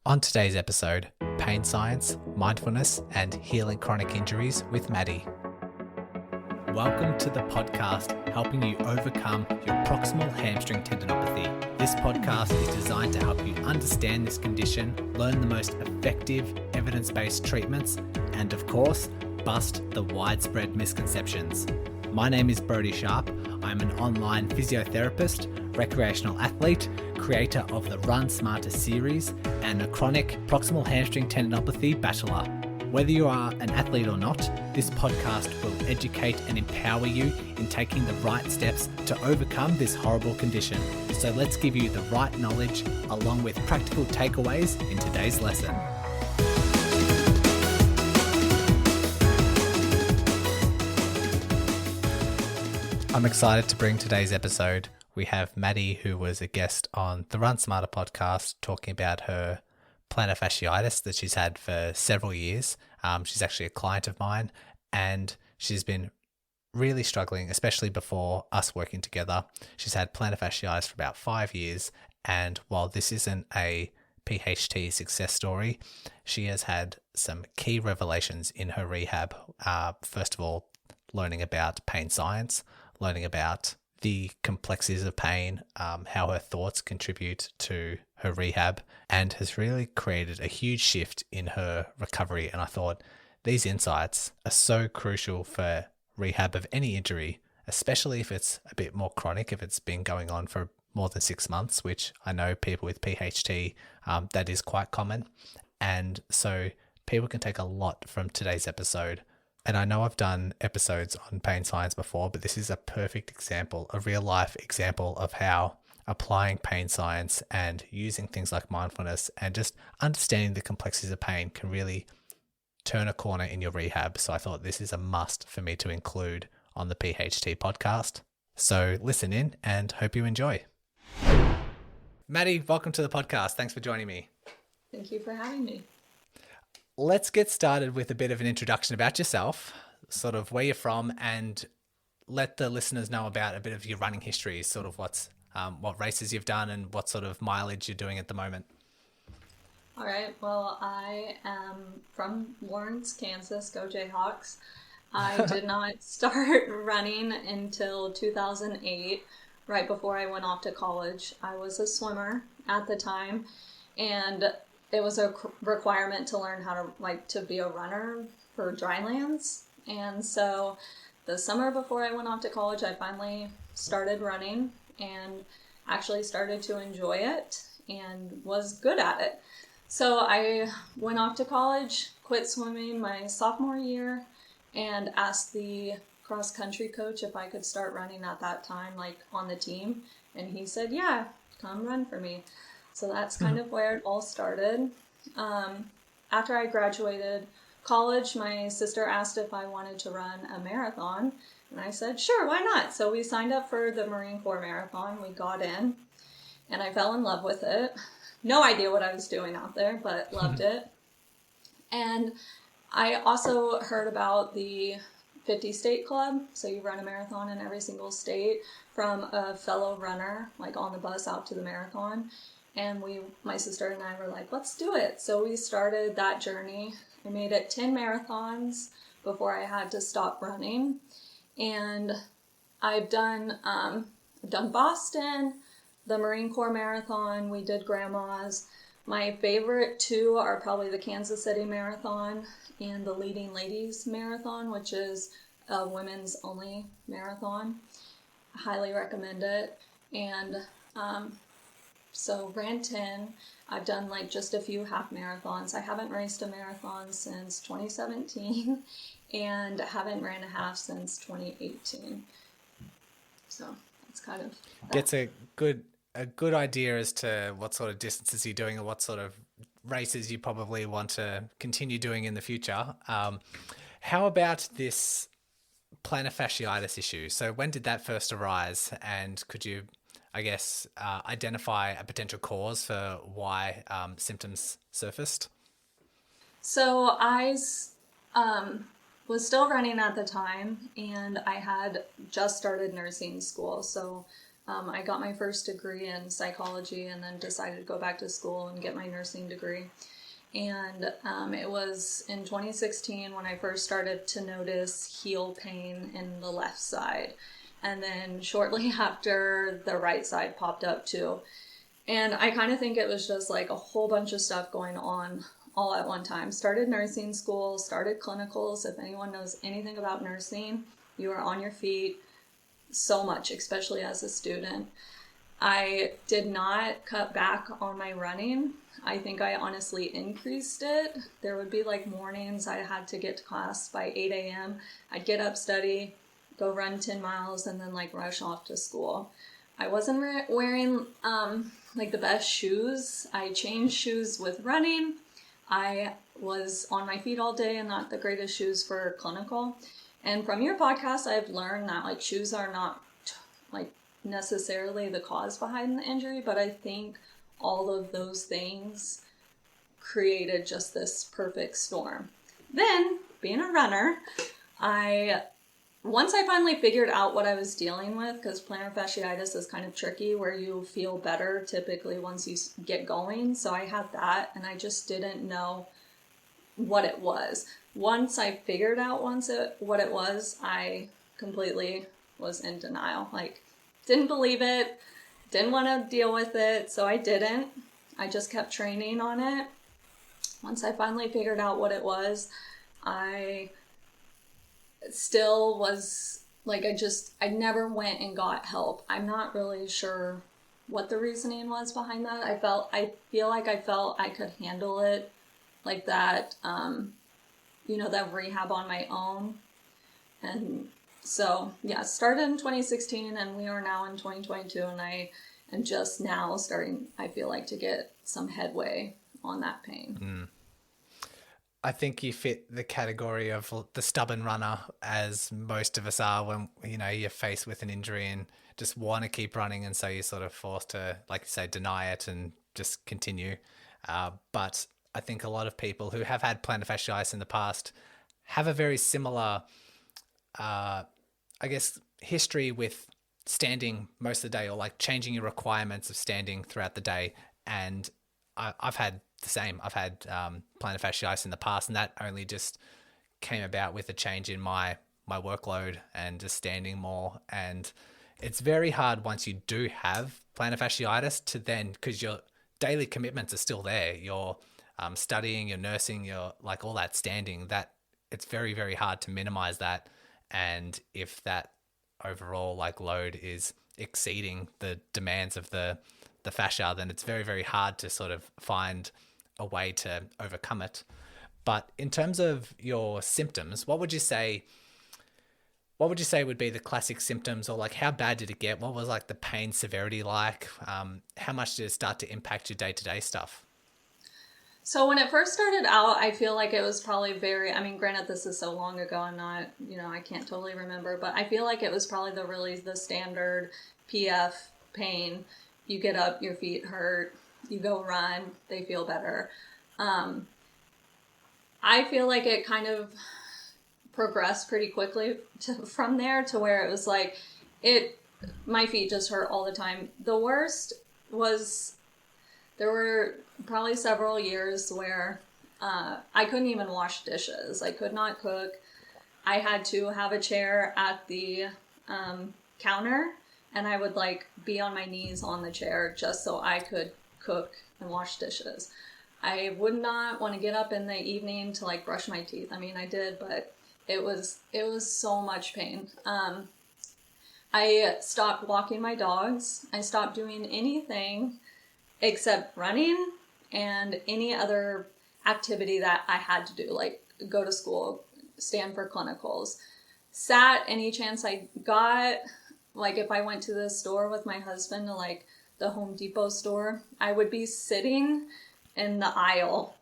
On today's episode, pain science, mindfulness, and healing chronic injuries with Maddie. Welcome to the podcast helping you overcome your proximal hamstring tendinopathy. This podcast is designed to help you understand this condition, learn the most effective evidence-based treatments, and of course, bust the widespread misconceptions. My name is Brodie Sharp. I'm an online physiotherapist, recreational athlete, creator of the Run Smarter series, and a chronic proximal hamstring tendinopathy battler. Whether you are an athlete or not, this podcast will educate and empower you in taking the right steps to overcome this horrible condition. So let's give you the right knowledge along with practical takeaways in today's lesson. I'm excited to bring today's episode. We have Maddie, who was a guest on the Run Smarter podcast, talking about her plantar fasciitis that she's had for several years. She's actually a client of mine, and she's been really struggling, especially before us working together. She's had plantar fasciitis for about 5 years, and while this isn't a PHT success story, she has had some key revelations in her rehab. First of all, learning about pain science, learning about the complexities of pain, how her thoughts contribute to her rehab, and has really created a huge shift in her recovery. And I thought these insights are so crucial for rehab of any injury, especially if it's a bit more chronic, if it's been going on for more than 6 months, which I know people with PHT, that is quite common. And so people can take a lot from today's episode. And I know I've done episodes on pain science before, but this is a perfect example, a real life example of how applying pain science and using things like mindfulness and just understanding the complexities of pain can really turn a corner in your rehab. So I thought this is a must for me to include on the PHT podcast. So listen in and hope you enjoy. Maddie, welcome to the podcast. Thanks for joining me. Thank you for having me. Let's get started with a bit of an introduction about yourself, sort of where you're from, and let the listeners know about a bit of your running history, sort of what races you've done and what sort of mileage you're doing at the moment. All right. Well, I am from Lawrence, Kansas. Go Jayhawks. I did not start running until 2008, right before I went off to college. I was a swimmer at the time, and it was a requirement to learn how to be a runner for drylands. And so the summer before I went off to college, I finally started running and actually started to enjoy it and was good at it. So I went off to college, quit swimming my sophomore year, and asked the cross-country coach if I could start running at that time, on the team. And he said, yeah, come run for me. So that's kind of where it all started. After I graduated college, my sister asked if I wanted to run a marathon. And I said, sure, why not? So we signed up for the Marine Corps Marathon. We got in, and I fell in love with it. No idea what I was doing out there, but loved it. And I also heard about the 50 state club. So you run a marathon in every single state from a fellow runner, on the bus out to the marathon. And my sister and I were like, let's do it. So we started that journey. I made it 10 marathons before I had to stop running. And I've done Boston, the Marine Corps Marathon. We did Grandma's. My favorite two are probably the Kansas City Marathon and the Leading Ladies Marathon, which is a women's only marathon. I highly recommend it. And so ran 10. I've done just a few half marathons. I haven't raced a marathon since 2017 and haven't ran a half since 2018. So that's kind of that. Gets a good idea as to what sort of distances you're doing and what sort of races you probably want to continue doing in the future. How about this plantar fasciitis issue? So when did that first arise, and could you identify a potential cause for why symptoms surfaced? So I was still running at the time, and I had just started nursing school. So I got my first degree in psychology and then decided to go back to school and get my nursing degree. And it was in 2016 when I first started to notice heel pain in the left side. And then shortly after, the right side popped up too. And I kind of think it was just like a whole bunch of stuff going on all at one time. Started nursing school, started clinicals. If anyone knows anything about nursing, you are on your feet so much, especially as a student. I did not cut back on my running. I think I honestly increased it. There would be like mornings I had to get to class by 8 a.m. I'd get up, study, go run 10 miles, and then like rush off to school. I wasn't wearing like the best shoes. I changed shoes with running. I was on my feet all day and not the greatest shoes for clinical. And from your podcast, I've learned that like shoes are not like necessarily the cause behind the injury, but I think all of those things created just this perfect storm. Then, being a runner, once I finally figured out what I was dealing with, because plantar fasciitis is kind of tricky where you feel better typically once you get going. So I had that and I just didn't know what it was. Once I figured out what it was, I completely was in denial. Like, didn't believe it, didn't want to deal with it, so I didn't. I just kept training on it. Once I finally figured out what it was, I still was like, I never went and got help. I'm not really sure what the reasoning was behind that. I feel like I felt I could handle it like that, that rehab on my own. And so, yeah, started in 2016 and we are now in 2022 and I am just now starting, I feel like, to get some headway on that pain. I think you fit the category of the stubborn runner, as most of us are when, you're faced with an injury and just want to keep running. And so you're sort of forced to, like you say, deny it and just continue. But I think a lot of people who have had plantar fasciitis in the past have a very similar, history with standing most of the day, or like changing your requirements of standing throughout the day. And I've had the same. I've had plantar fasciitis in the past, and that only just came about with a change in my workload and just standing more. And it's very hard once you do have plantar fasciitis to then, because your daily commitments are still there. You're studying, you're nursing, you're like all that standing, that it's very, very hard to minimize that. And if that overall like load is exceeding the demands of the fascia, then it's very, very hard to sort of find a way to overcome it. But in terms of your symptoms, what would you say would be the classic symptoms, or like how bad did it get? What was like the pain severity like? How much did it start to impact your day-to-day stuff? So when it first started out, I feel like it was probably granted this is so long ago, I'm not, I can't totally remember, but I feel like it was probably the standard PF pain. You get up, your feet hurt, you go run, they feel better. I feel like it kind of progressed pretty quickly from there to where it was like, my feet just hurt all the time. The worst was, there were probably several years where I couldn't even wash dishes. I could not cook. I had to have a chair at the counter, and I would like be on my knees on the chair just so I could cook and wash dishes. I would not want to get up in the evening to like brush my teeth. I mean, I did, but it was so much pain. I stopped walking my dogs. I stopped doing anything except running and any other activity that I had to do, like go to school, stand for clinicals. Sat any chance I got, like if I went to the store with my husband, to like the Home Depot store, I would be sitting in the aisle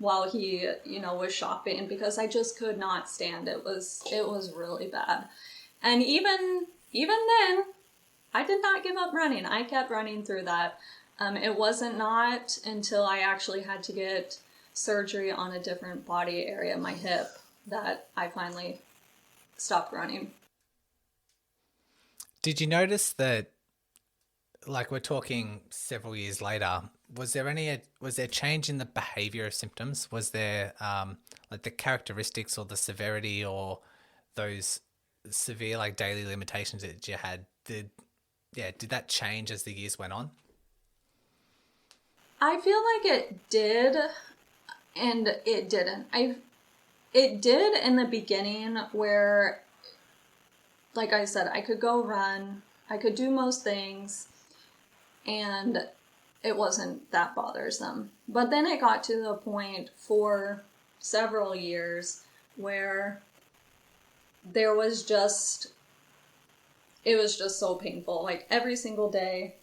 while he, was shopping, because I just could not stand. It was really bad. And even then, I did not give up running. I kept running through that. It wasn't not until I actually had to get surgery on a different body area, my hip, that I finally stopped running. Did you notice that like we're talking several years later, was there change in the behavior of symptoms? Was there like the characteristics or the severity or those severe like daily limitations that you had? Did that change as the years went on? I feel like it did and it didn't. It did in the beginning where, like I said, I could go run, I could do most things, and it wasn't that bothersome. But then it got to the point for several years where there was just, it was just so painful. Like every single day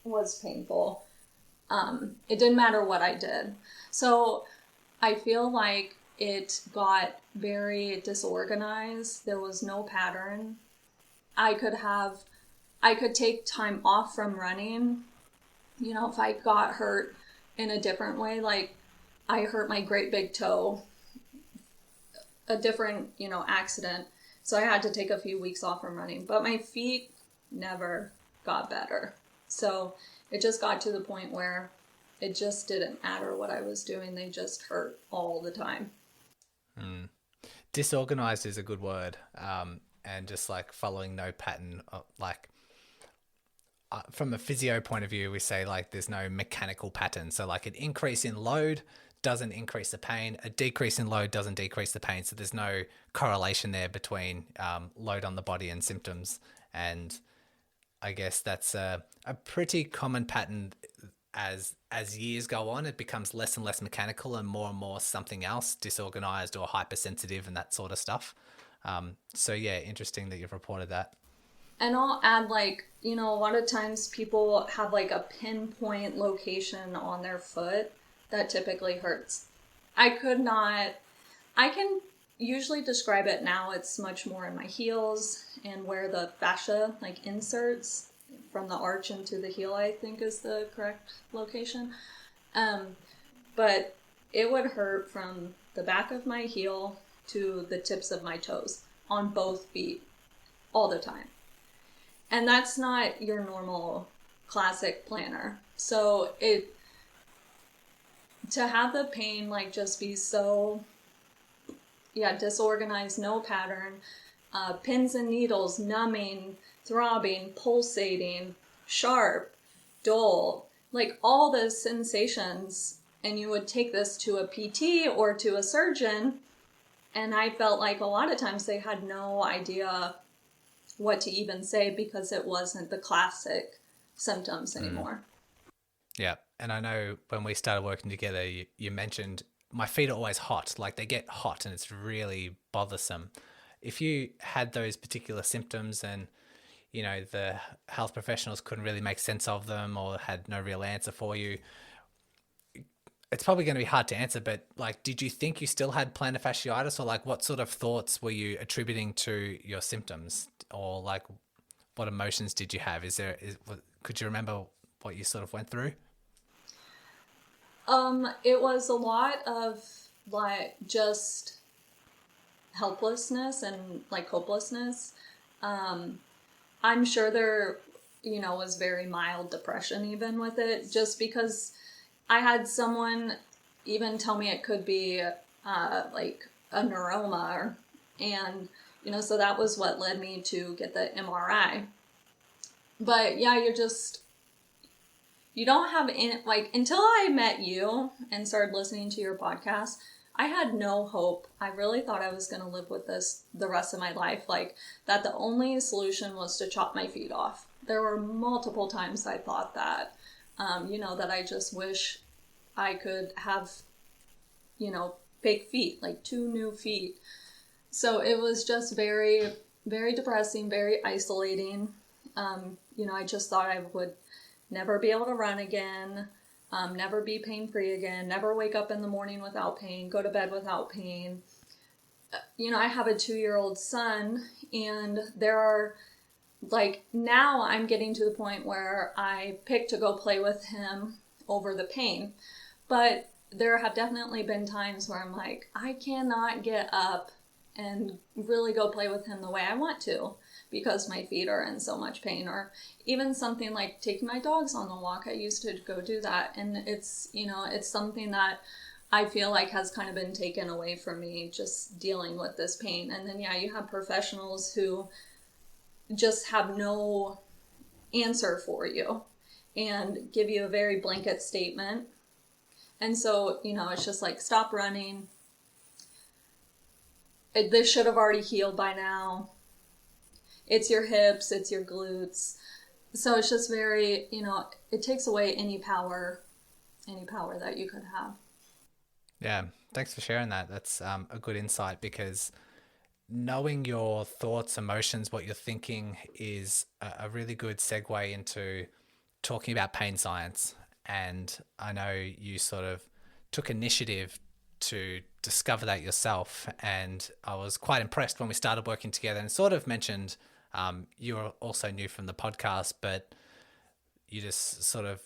was painful. It didn't matter what I did. So I feel like it got very disorganized. There was no pattern. I could have, I could take time off from running. You know, if I got hurt in a different way, like I hurt my great big toe, a different, accident. So I had to take a few weeks off from running, but my feet never got better. So it just got to the point where it just didn't matter what I was doing. They just hurt all the time. Disorganized is a good word. And just like following no pattern, like from a physio point of view, we say like there's no mechanical pattern. So like an increase in load doesn't increase the pain, a decrease in load doesn't decrease the pain. So there's no correlation there between load on the body and symptoms. And I guess that's a pretty common pattern. As years go on, it becomes less and less mechanical and more something else, disorganized or hypersensitive and that sort of stuff. So yeah, interesting that you've reported that. And I'll add, like, a lot of times people have like a pinpoint location on their foot that typically hurts. I could not, I can usually describe it now. It's much more in my heels and where the fascia like inserts from the arch into the heel, I think is the correct location. But it would hurt from the back of my heel to the tips of my toes on both feet all the time. And that's not your normal classic plantar. So to have the pain like just be so, disorganized, no pattern, pins and needles, numbing, throbbing, pulsating, sharp, dull, like all those sensations. And you would take this to a PT or to a surgeon, and I felt like a lot of times they had no idea what to even say because it wasn't the classic symptoms anymore. Yeah. And I know when we started working together, you mentioned my feet are always hot. Like they get hot and it's really bothersome. If you had those particular symptoms and, the health professionals couldn't really make sense of them or had no real answer for you, it's probably going to be hard to answer, but like, did you think you still had plantar fasciitis, or like what sort of thoughts were you attributing to your symptoms, or like what emotions did you have? Could you remember what you sort of went through? It was a lot of like just helplessness and like hopelessness. I'm sure there, was very mild depression even with it, just because I had someone even tell me it could be like a neuroma, and so that was what led me to get the MRI. But yeah, you don't have like, until I met you and started listening to your podcast, I had no hope. I really thought I was going to live with this the rest of my life. Like that the only solution was to chop my feet off. There were multiple times I thought that, that I just wish I could have, big feet, like 2 new feet. So it was just very, very depressing, very isolating. I just thought I would never be able to run again, never be pain-free again, never wake up in the morning without pain, go to bed without pain. I have a 2-year-old son, and there are, like, now I'm getting to the point where I pick to go play with him over the pain. But there have definitely been times where I'm like, I cannot get up and really go play with him the way I want to because my feet are in so much pain. Or even something like taking my dogs on the walk. I used to go do that, and it's, it's something that I feel like has kind of been taken away from me, just dealing with this pain. And then, yeah, you have professionals who just have no answer for you and give you a very blanket statement. And so, it's just like, stop running. This should have already healed by now. It's your hips, it's your glutes. So it's just very, it takes away any power that you could have. Yeah, thanks for sharing that. That's a good insight, because knowing your thoughts, emotions, what you're thinking is a really good segue into talking about pain science. And I know you sort of took initiative to discover that yourself. And I was quite impressed when we started working together, and sort of mentioned you were also new from the podcast, but you just sort of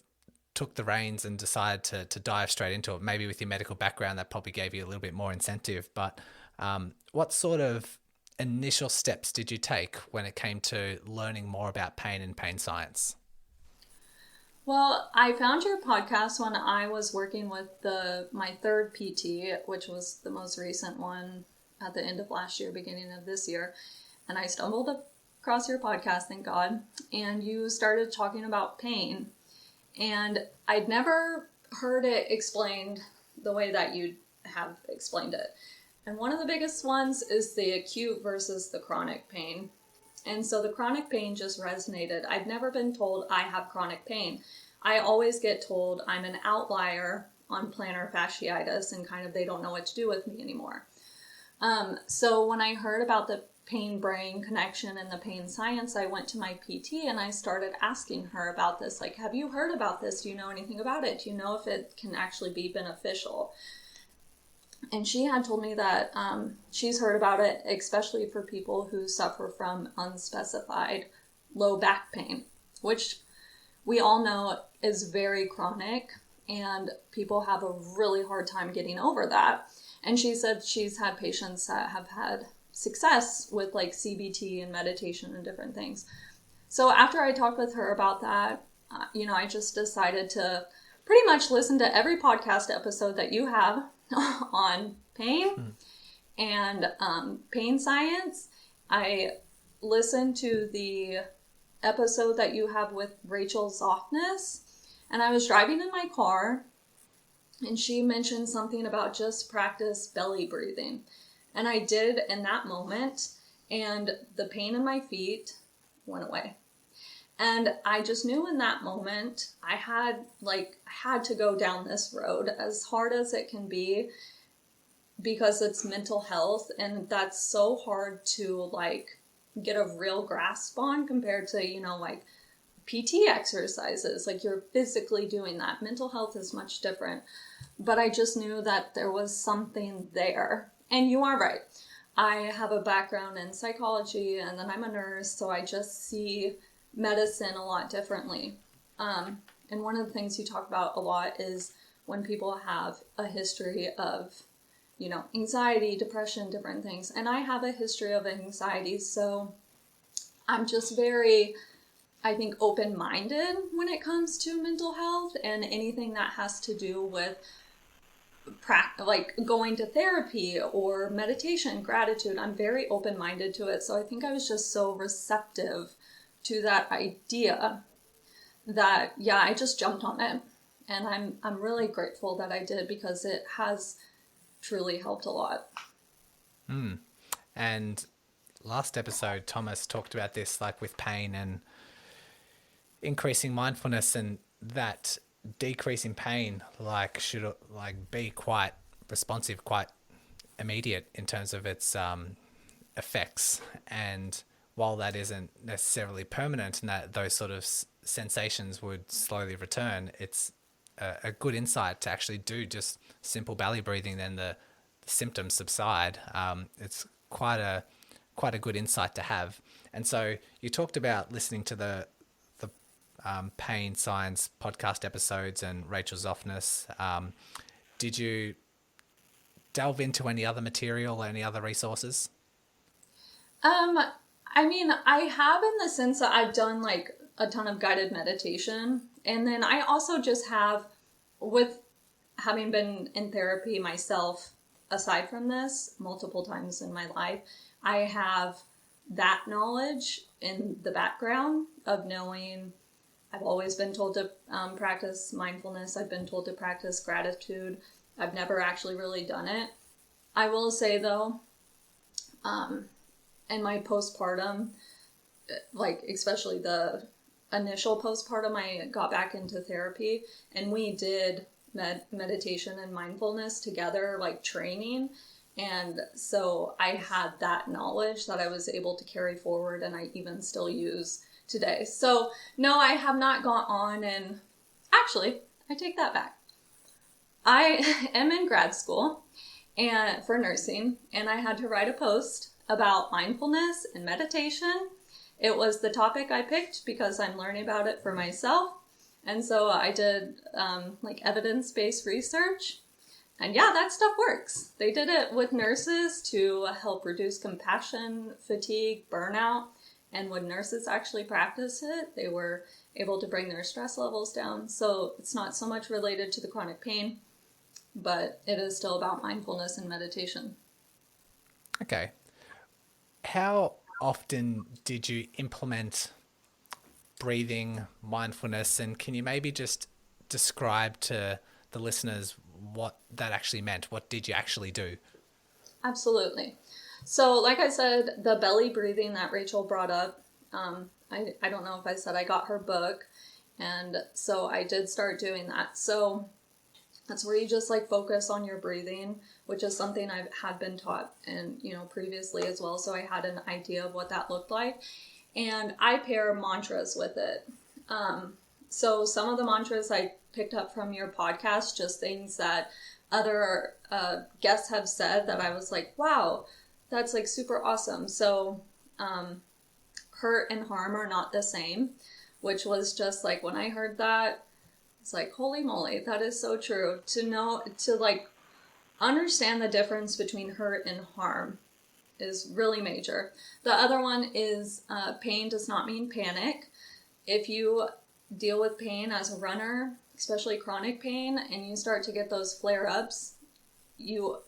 took the reins and decided to dive straight into it. Maybe with your medical background, that probably gave you a little bit more incentive. But what sort of initial steps did you take when it came to learning more about pain and pain science? Well, I found your podcast when I was working with my third PT, which was the most recent one at the end of last year, beginning of this year. And I stumbled across your podcast, thank God. And you started talking about pain. And I'd never heard it explained the way that you have explained it. And one of the biggest ones is the acute versus the chronic pain. And so the chronic pain just resonated. I've never been told I have chronic pain. I always get told I'm an outlier on plantar fasciitis, and kind of they don't know what to do with me anymore. So when I heard about the pain-brain connection and the pain science, I went to my PT and I started asking her about this. Like, have you heard about this? Do you know anything about it? Do you know if it can actually be beneficial? And she had told me that she's heard about it, especially for people who suffer from unspecified low back pain, which we all know is very chronic, and people have a really hard time getting over that. And she said she's had patients that have had success with like CBT and meditation and different things. So after I talked with her about that, I just decided to pretty much listen to every podcast episode that you have on pain and pain science. I listened to the episode that you have with Rachel Zoffness, and I was driving in my car, and she mentioned something about just practice belly breathing. And I did in that moment, and the pain in my feet went away. And I just knew in that moment I had to go down this road, as hard as it can be, because it's mental health, and that's so hard to get a real grasp on compared to, PT exercises. Like, you're physically doing that. Mental health is much different. But I just knew that there was something there. And you are right. I have a background in psychology, and then I'm a nurse, so I just see medicine a lot differently. And one of the things you talk about a lot is when people have a history of, anxiety, depression, different things. And I have a history of anxiety, so I'm just very, I think, open-minded when it comes to mental health and anything that has to do with going to therapy or meditation, gratitude. I'm very open-minded to it. So I think I was just so receptive to that idea that, I just jumped on it. And I'm really grateful that I did, because it has truly helped a lot. And last episode, Thomas talked about this, like with pain and increasing mindfulness, and that decrease in pain should be quite responsive, quite immediate in terms of its effects. And while that isn't necessarily permanent, and that those sort of sensations would slowly return, it's a good insight to actually do just simple belly breathing, then the symptoms subside. It's quite a good insight to have. And so you talked about listening to the pain science podcast episodes and Rachel Zoffness. Did you delve into any other material or any other resources? I I mean, I have in the sense that I've done like a ton of guided meditation. And then I also just have, with having been in therapy myself, aside from this, multiple times in my life, I have that knowledge in the background of knowing. I've always been told to practice mindfulness. I've been told to practice gratitude. I've never actually really done it. I will say though, in my postpartum, like especially the initial postpartum, I got back into therapy and we did meditation and mindfulness together, like training. And so I had that knowledge that I was able to carry forward and I even still use today. So no, I have not gone on, and actually, I take that back. I am in grad school and for nursing, and I had to write a post about mindfulness and meditation. It was the topic I picked because I'm learning about it for myself. And so I did like evidence-based research. And yeah, that stuff works. They did it with nurses to help reduce compassion, fatigue, burnout. And when nurses actually practice it, they were able to bring their stress levels down. So it's not so much related to the chronic pain, but it is still about mindfulness and meditation. Okay. How often did you implement breathing, mindfulness, and can you maybe just describe to the listeners what that actually meant? What did you actually do? Absolutely. So like I said, the belly breathing that Rachel brought up, I don't know if I said I got her book, and so I did start doing that. So that's where you just like focus on your breathing, which is something I've had been taught and previously as well. So I had an idea of what that looked like, and I pair mantras with it. So some of the mantras I picked up from your podcast, just things that other guests have said that I was like, wow, that's like super awesome. So hurt and harm are not the same, which was just like when I heard that, it's like, holy moly, that is so true. To like understand the difference between hurt and harm is really major. The other one is pain does not mean panic. If you deal with pain as a runner, especially chronic pain, and you start to get those flare-ups, you,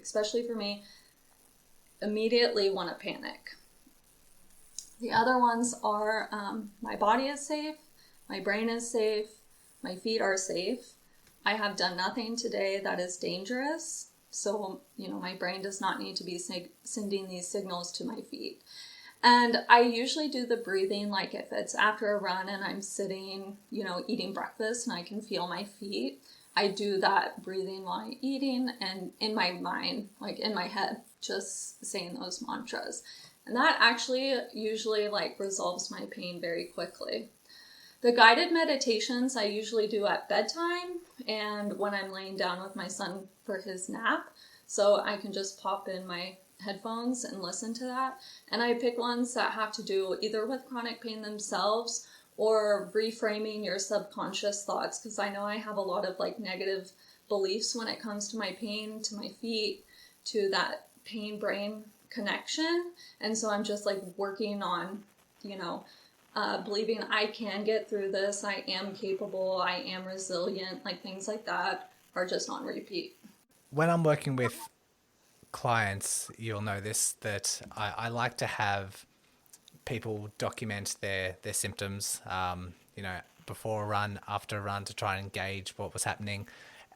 especially for me, immediately want to panic. The other ones are my body is safe, my brain is safe, my feet are safe. I have done nothing today that is dangerous. So, my brain does not need to be sending these signals to my feet. And I usually do the breathing, like if it's after a run and I'm sitting, eating breakfast and I can feel my feet, I do that breathing while I'm eating and in my mind, like in my head, just saying those mantras. And that actually usually like resolves my pain very quickly. The guided meditations I usually do at bedtime and when I'm laying down with my son for his nap. So I can just pop in my headphones and listen to that. And I pick ones that have to do either with chronic pain themselves or reframing your subconscious thoughts, because I know I have a lot of like negative beliefs when it comes to my pain, to my feet, to that pain brain connection. And so I'm just like working on, believing I can get through this, I am capable, I am resilient, like things like that are just on repeat. When I'm working with clients, you'll know this, that I like to have people document their symptoms, before a run, after a run, to try and engage what was happening.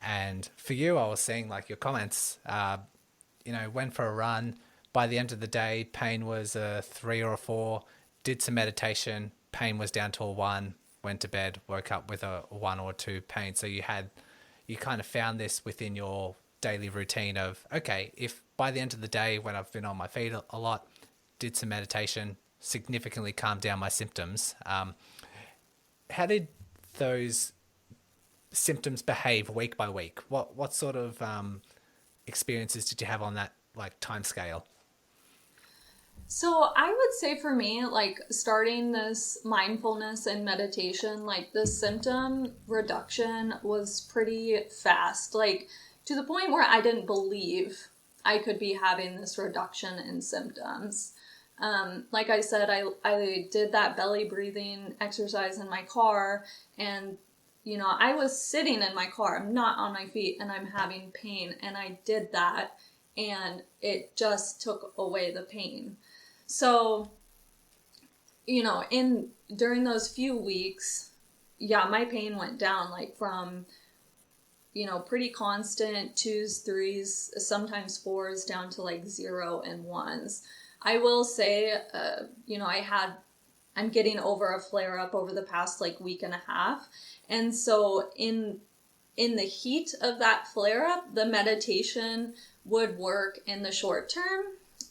And for you, I was seeing like your comments, went for a run. By the end of the day, pain was a 3 or a 4, did some meditation, pain was down to a 1, went to bed, woke up with a 1 or 2 pain. So you kind of found this within your daily routine of, okay, if by the end of the day when I've been on my feet a lot, did some meditation, significantly calmed down my symptoms. How did those symptoms behave week by week? What sort of experiences did you have on that like time scale? So I would say for me, like starting this mindfulness and meditation, like the symptom reduction was pretty fast, like to the point where I didn't believe I could be having this reduction in symptoms. Like I said, I did that belly breathing exercise in my car, and I was sitting in my car. I'm not on my feet, and I'm having pain, and I did that, and it just took away the pain. So, during those few weeks, yeah, my pain went down, like from pretty constant 2s, 3s, sometimes 4s, down to like 0 and 1s. I will say, I'm getting over a flare up over the past like week and a half. And so in the heat of that flare up, the meditation would work in the short term,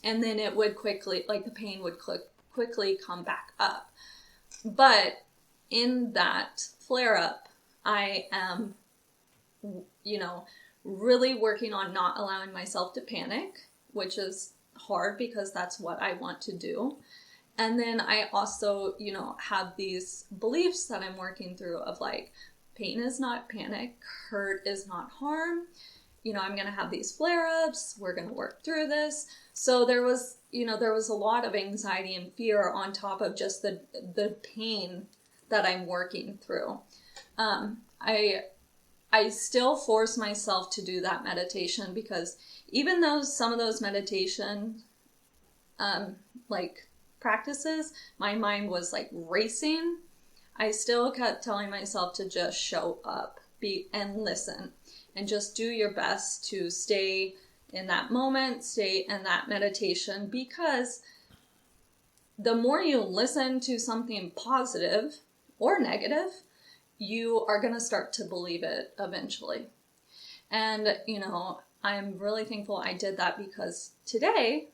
and then it would quickly, like the pain would quickly come back up. But in that flare up, I am really working on not allowing myself to panic, which is hard because that's what I want to do. And then I also, have these beliefs that I'm working through of like, pain is not panic, hurt is not harm. I'm going to have these flare-ups. We're going to work through this. So there was a lot of anxiety and fear on top of just the pain that I'm working through. I still force myself to do that meditation, because even though some of those meditation practices, my mind was like racing, I still kept telling myself to just show up, and listen, and just do your best to stay in that moment, stay in that meditation, because the more you listen to something positive or negative, you are going to start to believe it eventually. And, I'm really thankful I did that, because today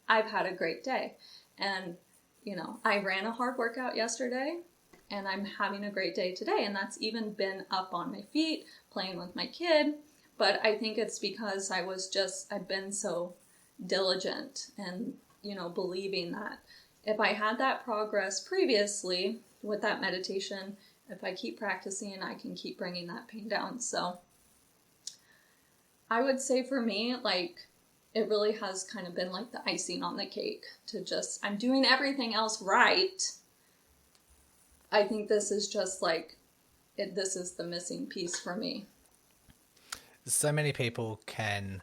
I've had a great day. And, I ran a hard workout yesterday, and I'm having a great day today. And that's even been up on my feet, playing with my kid. But I think it's because I've been so diligent and, believing that if I had that progress previously with that meditation, if I keep practicing, I can keep bringing that pain down. So I would say for me, like, it really has kind of been like the icing on the cake to just, I'm doing everything else right. I think this is just like, this is the missing piece for me. So many people can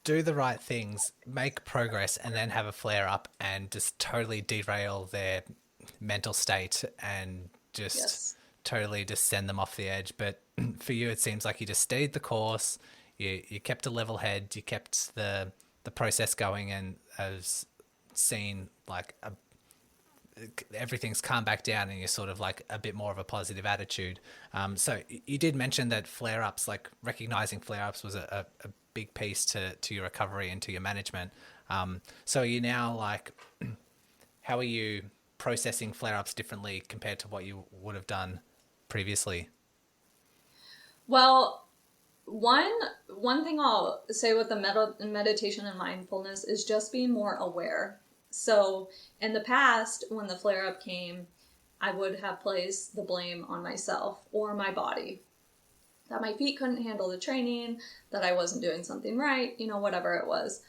do the right things, make progress, and then have a flare up and just totally derail their mental state and just totally just send them off the edge. But for you, it seems like you just stayed the course. You kept a level head. You kept the process going, and has seen like everything's calmed back down, and you're sort of like a bit more of a positive attitude. So you did mention that flare-ups, like recognizing flare-ups, was a big piece to your recovery and to your management. So are you now like, how are you processing flare-ups differently compared to what you would have done previously? Well, one thing I'll say with the meditation and mindfulness is just being more aware. So in the past, when the flare-up came, I would have placed the blame on myself or my body. That my feet couldn't handle the training, that I wasn't doing something right, whatever it was.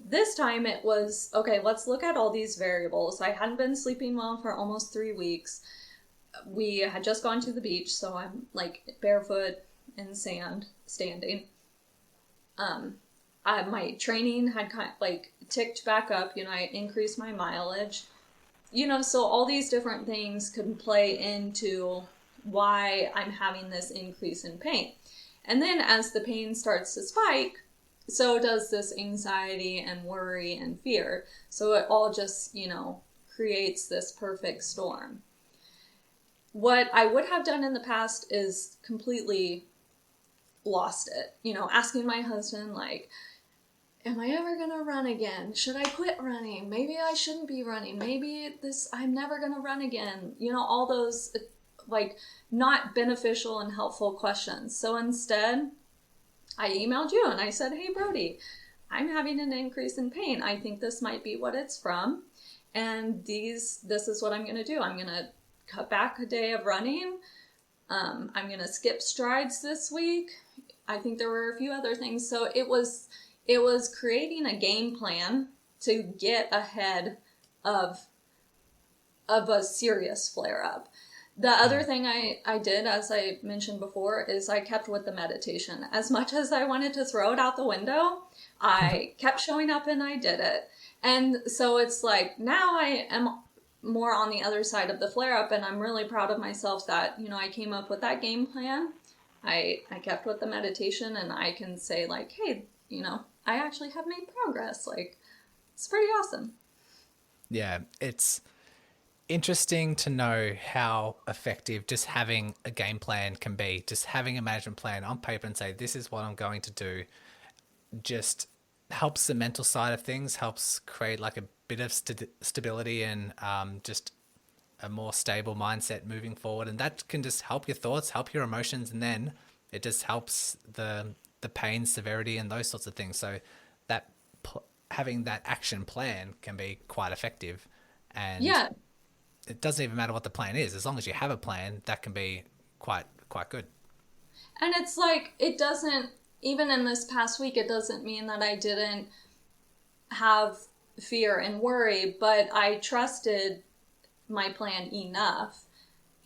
This time it was, okay, let's look at all these variables. I hadn't been sleeping well for almost 3 weeks. We had just gone to the beach, so I'm like barefoot in sand, standing. My training had kind of like ticked back up, I increased my mileage, so all these different things can play into why I'm having this increase in pain. And then as the pain starts to spike, so does this anxiety and worry and fear. So it all just, creates this perfect storm. What I would have done in the past is completely lost it. Asking my husband, like, am I ever going to run again? Should I quit running? Maybe I shouldn't be running. Maybe I'm never going to run again. All those like not beneficial and helpful questions. So instead, I emailed you and I said, hey, Brody, I'm having an increase in pain. I think this might be what it's from. And this is what I'm going to do. I'm going to cut back a day of running. I'm going to skip strides this week. I think there were a few other things. So it was creating a game plan to get ahead of a serious flare up. The other thing I did, as I mentioned before, is I kept with the meditation. As much as I wanted to throw it out the window, I kept showing up and I did it. And so it's like now I am more on the other side of the flare up, and I'm really proud of myself that, I came up with that game plan. I kept with the meditation, and I can say like, hey, I actually have made progress. Like, it's pretty awesome. Yeah, it's interesting to know how effective just having a game plan can be. Just having a management plan on paper and say, this is what I'm going to do, just helps the mental side of things, helps create like a bit of stability and just a more stable mindset moving forward. And that can just help your thoughts, help your emotions, and then it just helps the pain severity and those sorts of things. So that having that action plan can be quite effective. And Yeah, it doesn't even matter what the plan is, as long as you have a plan, that can be quite good. and it's like, it doesn't, even in this past week, it doesn't mean that I didn't have fear and worry, but I trusted my plan enough,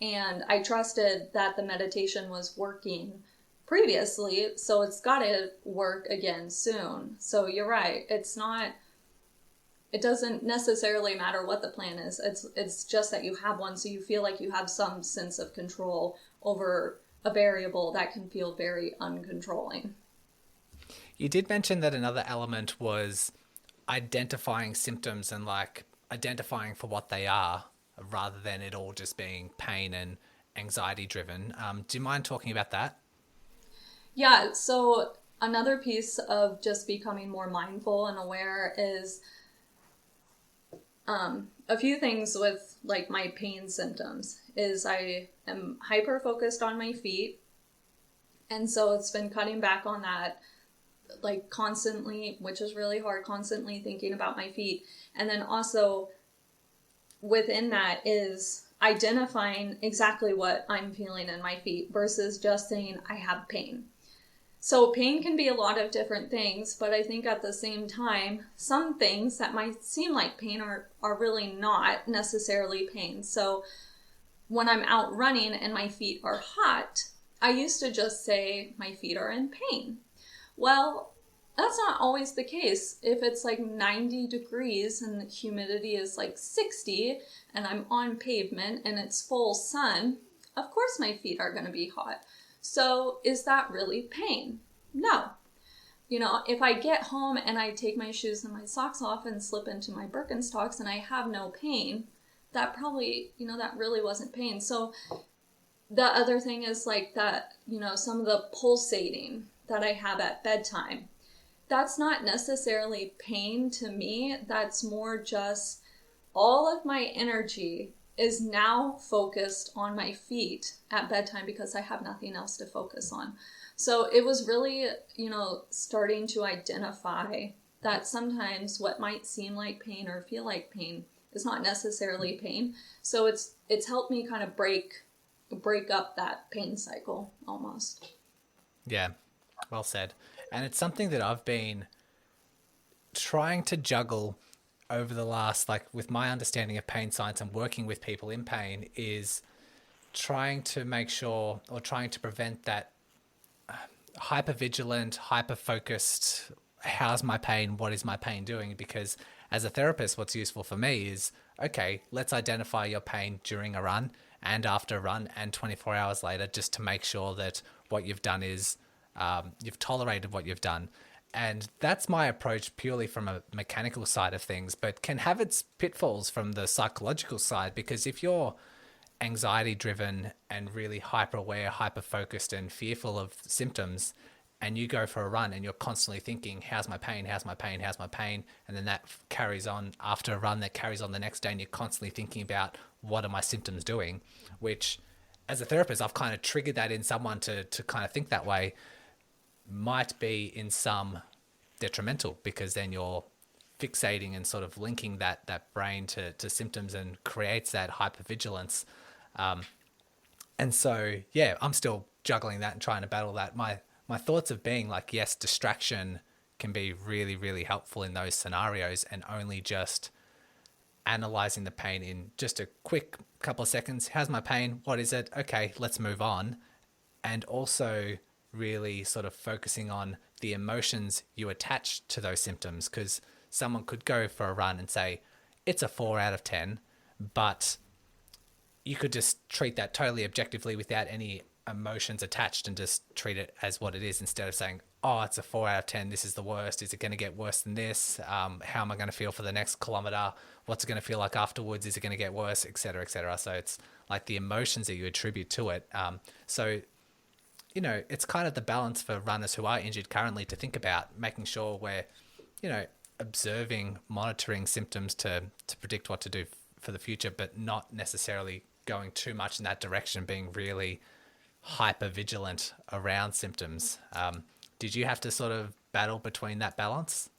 and I trusted that the meditation was working previously, so it's got to work again soon. So you're right. It doesn't necessarily matter what the plan is. It's just that you have one, so you feel like you have some sense of control over a variable that can feel very uncontrolling. You did mention that another element was identifying symptoms and like identifying for what they are rather than it all just being pain and anxiety driven. Do you mind talking about that? Yeah, so another piece of just becoming more mindful and aware is a few things with like my pain symptoms is I am hyper focused on my feet, and so it's been cutting back on that, like constantly, which is really hard, constantly thinking about my feet. And then also within that is identifying exactly what I'm feeling in my feet versus just saying I have pain. So pain can be a lot of different things, but I think at the same time, some things that might seem like pain are really not necessarily pain. So when I'm out running and my feet are hot, I used to just say my feet are in pain. Well, that's not always the case. If it's like 90 degrees and the humidity is like 60 and I'm on pavement and it's full sun, of course my feet are going to be hot. So is that really pain? No. If I get home and I take my shoes and my socks off and slip into my Birkenstocks and I have no pain, that probably, that really wasn't pain. So the other thing is like that, some of the pulsating that I have at bedtime, that's not necessarily pain to me. That's more just all of my energy is now focused on my feet at bedtime because I have nothing else to focus on. So it was really, starting to identify that sometimes what might seem like pain or feel like pain is not necessarily pain. So it's helped me kind of break up that pain cycle almost. Yeah, well said. And it's something that I've been trying to juggle over the last, like with my understanding of pain science and working with people in pain, is trying to make sure or trying to prevent that hyper vigilant, hyper focused, how's my pain, what is my pain doing? Because as a therapist, what's useful for me is, okay, let's identify your pain during a run and after a run and 24 hours later, just to make sure that what you've done is you've tolerated what you've done. And that's my approach purely from a mechanical side of things, but can have its pitfalls from the psychological side, because if you're anxiety driven and really hyper aware, hyper focused and fearful of symptoms, and you go for a run and you're constantly thinking, how's my pain, how's my pain, how's my pain, and then that carries on after a run, that carries on the next day, and you're constantly thinking about what are my symptoms doing, which as a therapist I've kind of triggered that in someone to kind of think that way, might be in some detrimental, because then you're fixating and sort of linking that brain to symptoms and creates that hypervigilance. And so, yeah, I'm still juggling that and trying to battle that. My thoughts of being like, yes, distraction can be really, really helpful in those scenarios, and only just analyzing the pain in just a quick couple of seconds. How's my pain? What is it? Okay, let's move on. And also really sort of focusing on the emotions you attach to those symptoms, because someone could go for a run and say it's a 4 out of 10, but you could just treat that totally objectively without any emotions attached and just treat it as what it is, instead of saying, oh, it's a 4 out of 10, this is the worst, is it going to get worse than this, how am I going to feel for the next kilometer, what's it going to feel like afterwards, is it going to get worse, etc., etc. So it's like the emotions that you attribute to it. So it's kind of the balance for runners who are injured currently to think about, making sure we're observing, monitoring symptoms to predict what to do for the future, but not necessarily going too much in that direction, being really hyper vigilant around symptoms. Did you have to sort of battle between that balance?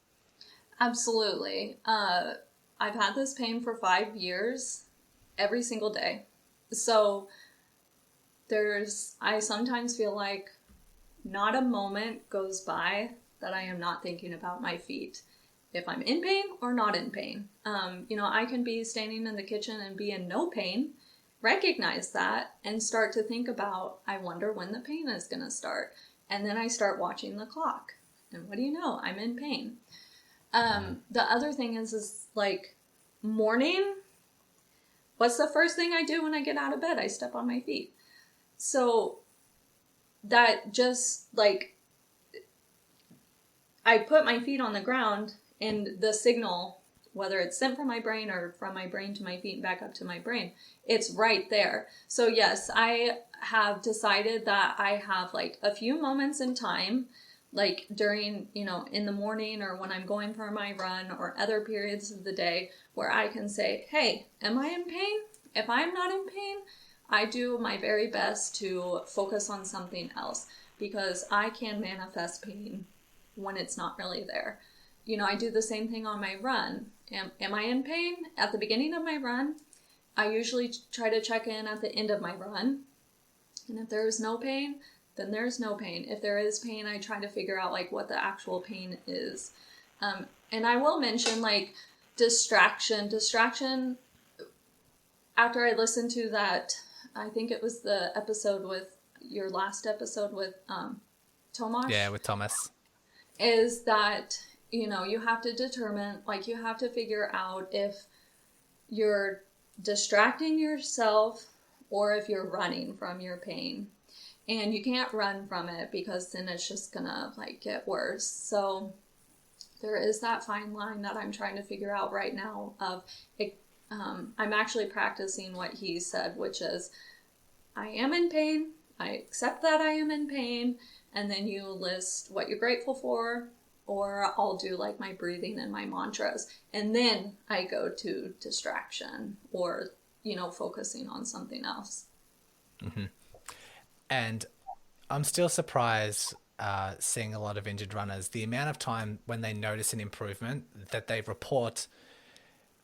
Absolutely. I've had this pain for 5 years, every single day. So I sometimes feel like not a moment goes by that I am not thinking about my feet, if I'm in pain or not in pain. I can be standing in the kitchen and be in no pain, recognize that, and start to think about, I wonder when the pain is going to start. And then I start watching the clock. And what do you know? I'm in pain. The other thing is like morning. What's the first thing I do when I get out of bed? I step on my feet. So that just like, I put my feet on the ground, and the signal, whether it's sent from my brain or from my brain to my feet and back up to my brain, it's right there. So yes, I have decided that I have like a few moments in time, like during, in the morning or when I'm going for my run or other periods of the day, where I can say, hey, am I in pain? If I'm not in pain, I do my very best to focus on something else, because I can manifest pain when it's not really there. I do the same thing on my run. Am I in pain? At the beginning of my run, I usually try to check in at the end of my run. And if there is no pain, then there's no pain. If there is pain, I try to figure out like what the actual pain is. And I will mention like distraction. After I listened to that, I think it was the episode with your last episode with Tomasz. Yeah, with Thomas. Is that, you have to determine, like you have to figure out if you're distracting yourself or if you're running from your pain. And you can't run from it, because then it's just gonna like get worse. So there is that fine line that I'm trying to figure out right now of it. I'm actually practicing what he said, which is, I am in pain. I accept that I am in pain. And then you list what you're grateful for, or I'll do like my breathing and my mantras. And then I go to distraction or, focusing on something else. Mm-hmm. And I'm still surprised seeing a lot of injured runners, the amount of time when they notice an improvement that they report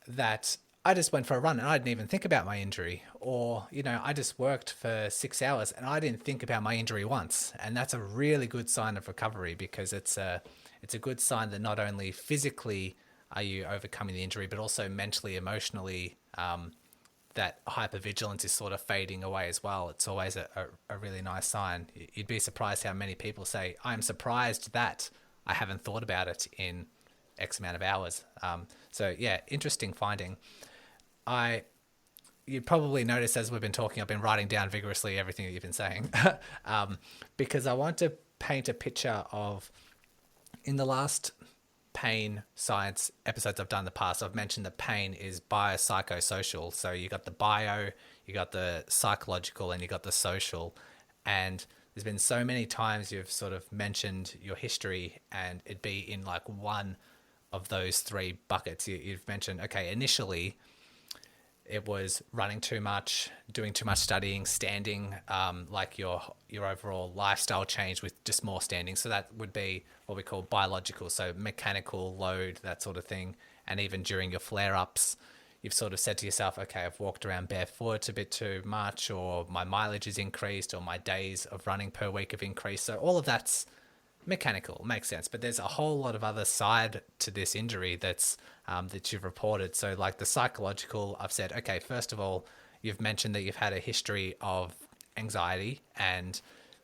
that I just went for a run and I didn't even think about my injury, or, I just worked for 6 hours and I didn't think about my injury once. And that's a really good sign of recovery, because it's a good sign that not only physically are you overcoming the injury, but also mentally, emotionally, that hypervigilance is sort of fading away as well. It's always a really nice sign. You'd be surprised how many people say, I'm surprised that I haven't thought about it in X amount of hours. So yeah, interesting finding. You probably noticed as we've been talking, I've been writing down vigorously everything that you've been saying, because I want to paint a picture of, in the last pain science episodes I've done in the past, I've mentioned that pain is biopsychosocial. So you got the bio, you got the psychological, and you got the social. And there's been so many times you've sort of mentioned your history, and it'd be in like one of those three buckets. You've mentioned, okay, initially it was running too much, doing too much studying, standing, like your overall lifestyle change with just more standing. So that would be what we call biological, so mechanical load, that sort of thing. And even during your flare-ups, you've sort of said to yourself, okay, I've walked around barefoot a bit too much, or my mileage has increased, or my days of running per week have increased. So all of that's mechanical, makes sense. But there's a whole lot of other side to this injury that's that you've reported. So like the psychological, I've said, okay, first of all, you've mentioned that you've had a history of anxiety and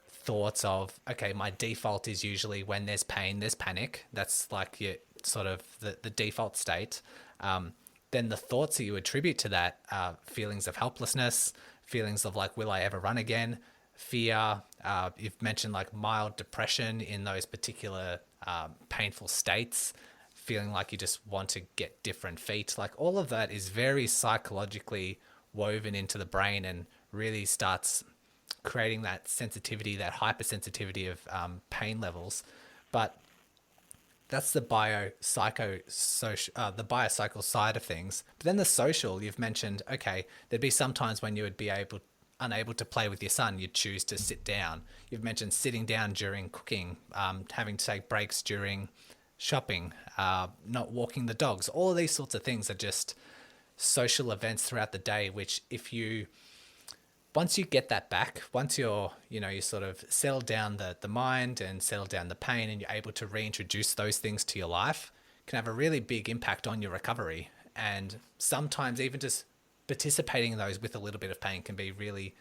thoughts of, okay, my default is usually when there's pain, there's panic. That's like your sort of the default state. Then the thoughts that you attribute to that are feelings of helplessness, feelings of like, will I ever run again? Fear. You've mentioned like mild depression in those particular painful states, feeling like you just want to get different feet. Like all of that is very psychologically woven into the brain and really starts creating that sensitivity, that hypersensitivity of pain levels. But that's the biopsychal side of things. But then the social, you've mentioned, okay, there'd be some times when you would be unable to play with your son, you'd choose to sit down. You've mentioned sitting down during cooking, having to take breaks during shopping, not walking the dogs. All of these sorts of things are just social events throughout the day, which once you get that back, once you sort of settle down the mind and settle down the pain and you're able to reintroduce those things to your life, can have a really big impact on your recovery. And sometimes even just participating in those with a little bit of pain can be really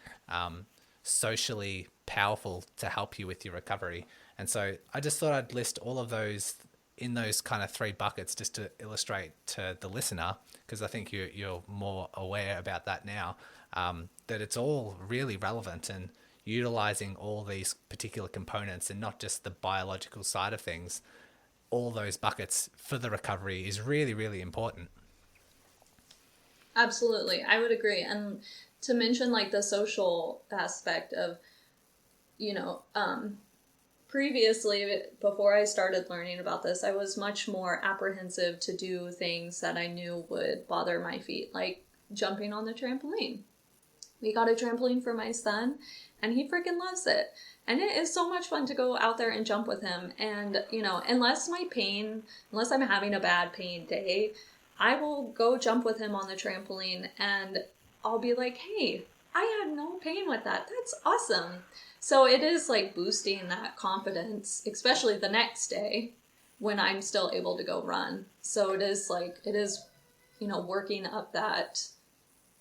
socially powerful to help you with your recovery. And so I just thought I'd list all of those in those kind of three buckets just to illustrate to the listener, because I think you're more aware about that now, that it's all really relevant and utilizing all these particular components and not just the biological side of things. All those buckets for the recovery is really, really important. Absolutely. I would agree. And to mention like the social aspect of, previously, before I started learning about this, I was much more apprehensive to do things that I knew would bother my feet, like jumping on the trampoline. We got a trampoline for my son, and he freaking loves it. And it is so much fun to go out there and jump with him. And, unless I'm having a bad pain day, I will go jump with him on the trampoline, and I'll be like, hey, I had no pain with that. That's awesome. So it is like boosting that confidence, especially the next day when I'm still able to go run. So it is working up that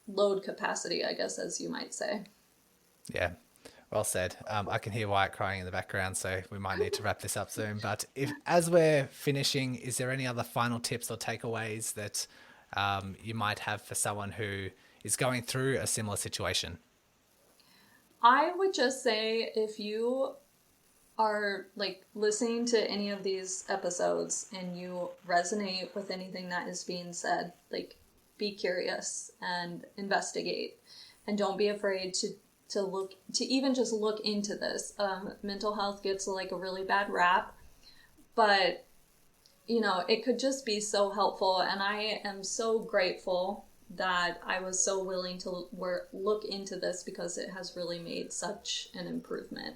load capacity, I guess, as you might say. Yeah, well said. I can hear Wyatt crying in the background, so we might need to wrap this up soon. But as we're finishing, is there any other final tips or takeaways that you might have for someone who is going through a similar situation? I would just say, if you are like listening to any of these episodes and you resonate with anything that is being said, like, be curious and investigate, and don't be afraid to even just look into this. Mental health gets like a really bad rap, but it could just be so helpful. And I am so grateful that I was so willing to look into this, because it has really made such an improvement.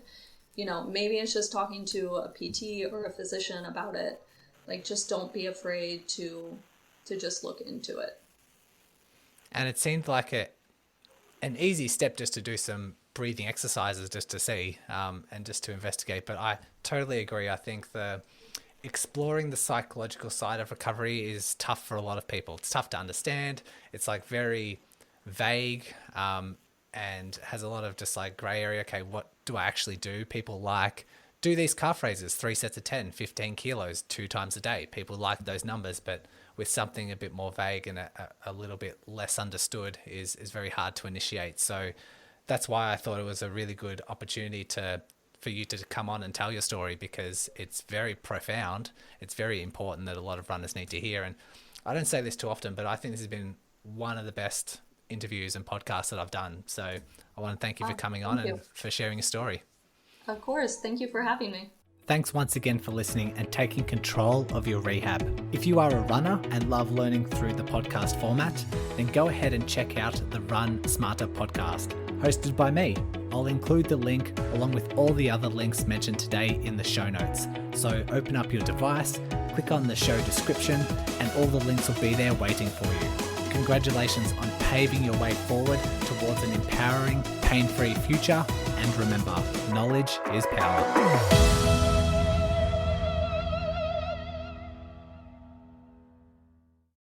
Maybe it's just talking to a PT or a physician about it. Like, just don't be afraid to just look into it. And it seemed like an easy step just to do some breathing exercises just to see and just to investigate. But I totally agree. I think exploring the psychological side of recovery is tough for a lot of people. It's tough to understand. It's like very vague and has a lot of just like gray area. Okay, what do I actually do? People like, do these calf raises, 3 sets of 10, 15 kilos, 2 times a day. People like those numbers, but with something a bit more vague and a little bit less understood is very hard to initiate. So that's why I thought it was a really good opportunity for you to come on and tell your story, because it's very profound. It's very important that a lot of runners need to hear. And I don't say this too often, but I think this has been one of the best interviews and podcasts that I've done. So I want to thank you for coming on and for sharing your story. Of course. Thank you for having me. Thanks once again for listening and taking control of your rehab. If you are a runner and love learning through the podcast format, then go ahead and check out the Run Smarter podcast, hosted by me. I'll include the link along with all the other links mentioned today in the show notes. So open up your device, click on the show description, and all the links will be there waiting for you. Congratulations on paving your way forward towards an empowering, pain-free future. And remember, knowledge is power.